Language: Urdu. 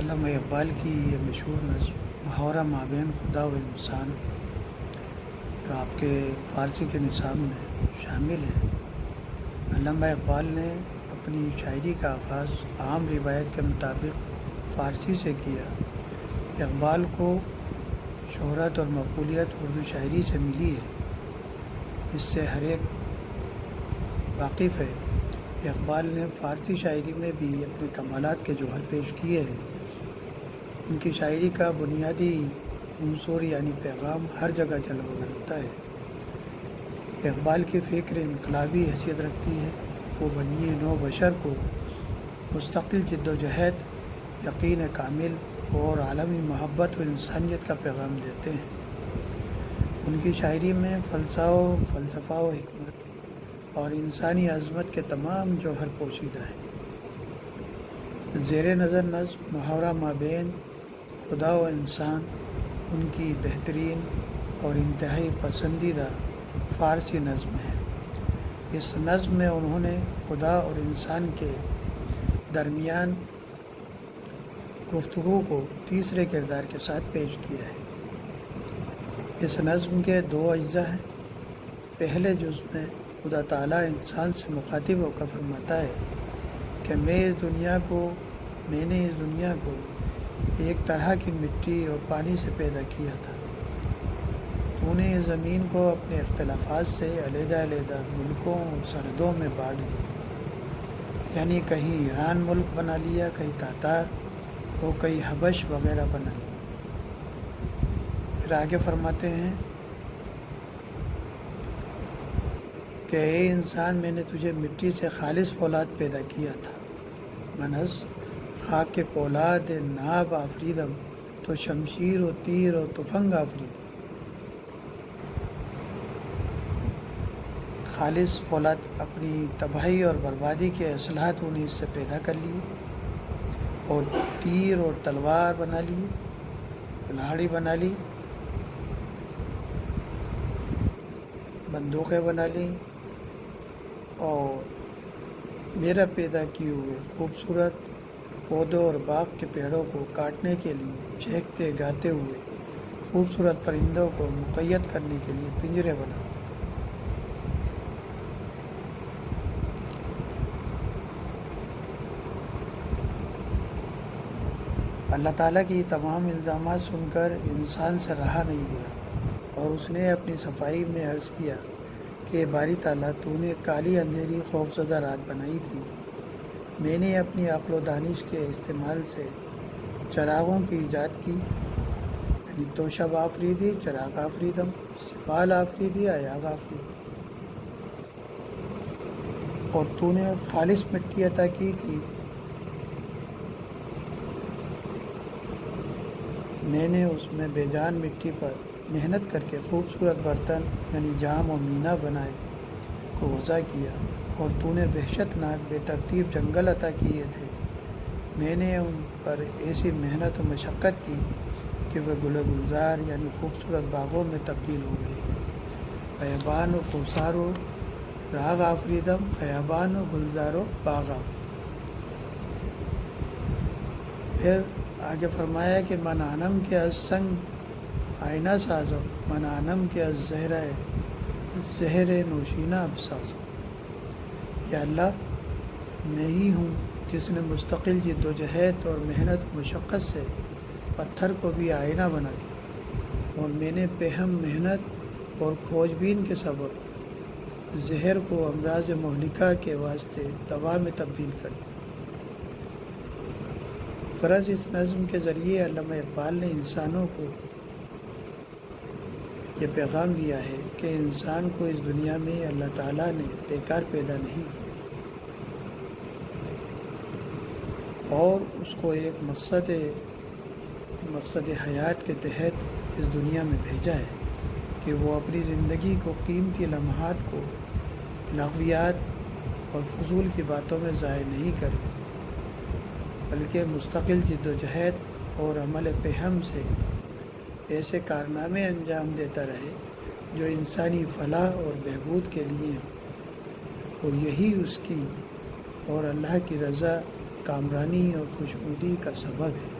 علامہ اقبال کی یہ مشہور نظم محاورہ مابین خدا و انسان جو آپ کے فارسی کے نصاب میں شامل ہے۔ علامہ اقبال نے اپنی شاعری کا آغاز عام روایت کے مطابق فارسی سے کیا۔ اقبال کو شہرت اور مقبولیت اردو شاعری سے ملی ہے، اس سے ہر ایک واقف ہے۔ اقبال نے فارسی شاعری میں بھی اپنے کمالات کے جوہر پیش کیے ہیں۔ ان کی شاعری کا بنیادی عنصر یعنی پیغام ہر جگہ جلوہ گر ہوتا ہے۔ اقبال کی فکر انقلابی حیثیت رکھتی ہے۔ وہ بنی نوع بشر کو مستقل جد و جہد، یقین کامل اور عالمی محبت و انسانیت کا پیغام دیتے ہیں۔ ان کی شاعری میں فلسفہ و حکمت اور انسانی عظمت کے تمام جوہر پوشیدہ ہیں۔ زیر نظر نظم محاورہ مابین خدا و انسان ان کی بہترین اور انتہائی پسندیدہ فارسی نظم ہے۔ اس نظم میں انہوں نے خدا اور انسان کے درمیان گفتگو کو تیسرے کردار کے ساتھ پیش کیا ہے۔ اس نظم کے دو اجزاء ہیں۔ پہلے جزء میں خدا تعالیٰ انسان سے مخاطب ہو کر فرماتا ہے کہ میں نے اس دنیا کو ایک طرح کی مٹی اور پانی سے پیدا کیا تھا۔ تو نے اس زمین کو اپنے اختلافات سے علیحدہ علیحدہ ملکوں اور سرحدوں میں بانٹ دیا، یعنی کہیں ایران ملک بنا لیا، کہیں تاتار اور کہیں حبش وغیرہ بنا لیا۔ پھر آگے فرماتے ہیں کہ اے انسان، میں نے تجھے مٹی سے خالص فولاد پیدا کیا تھا۔ منحص خاک کے پولاد ناب آفریدم، تو شمشیر و تیر و تفنگ آفریدم۔ خالص فولاد اپنی تباہی اور بربادی کے اصلاحات انہیں اس سے پیدا کر لیے، اور تیر اور تلوار بنا لیے، کلاڑی بنا لی، بندوقیں بنا لیں، اور میرا پیدا کیے ہوئے خوبصورت پودوں اور باغ کے پیڑوں کو کاٹنے کے لیے چہکتے گاتے ہوئے خوبصورت پرندوں کو مقید کرنے کے لیے پنجرے بنا۔ اللہ تعالیٰ کی تمام الزامات سن کر انسان سے رہا نہیں گیا، اور اس نے اپنی صفائی میں عرض کیا کہ باری تعالیٰ، تو نے کالی اندھیری خوفزدہ رات بنائی تھی۔ میں نے اپنی عقل و دانش کے استعمال سے چراغوں کی ایجاد کی، یعنی توشب آفریدی، چراغ آفریدم، سفال آفریدی، آیاغ آفریدی۔ اور تو نے خالص مٹی عطا کی تھی، میں نے اس میں بے جان مٹی پر محنت کر کے خوبصورت برتن یعنی جام و مینا بنائے کو وضع کیا، اور تو نے وحشت ناک بے ترتیب جنگل عطا کیے تھے۔ میں نے ان پر ایسی محنت و مشقت کی کہ وہ گل و گلزار یعنی خوبصورت باغوں میں تبدیل ہو گئے۔ خیابان و کوثار و راغ آفریدم، خیابان و گلزار و باغ آفریدم۔ پھر آگے فرمایا کہ من آنم کے از سنگ آئینہ سازم، من آنم کے از زہر نوشینہ بسازم۔ یا اللہ، میں ہی ہوں جس نے مستقل جد و جہد اور محنت و مشقت سے پتھر کو بھی آئینہ بنا دیا، اور میں نے بے ہم محنت اور کھوج بین کے سبب زہر کو امراض مہلکہ کے واسطے دوا میں تبدیل کر دیا۔ غرض اس نظم کے ذریعے علامہ اقبال نے انسانوں کو یہ پیغام دیا ہے کہ انسان کو اس دنیا میں اللہ تعالیٰ نے بیکار پیدا نہیں کیا، اور اس کو ایک مقصد حیات کے تحت اس دنیا میں بھیجا ہے کہ وہ اپنی زندگی کو قیمتی لمحات کو لغویات اور فضول کی باتوں میں ضائع نہیں کرے، بلکہ مستقل جد و جہد اور عمل پہم سے ایسے کارنامے انجام دیتا رہے جو انسانی فلاح اور بہبود کے لیے ہوں، اور یہی اس کی اور اللہ کی رضا، کامرانی اور خوشنودی کا سبب ہے۔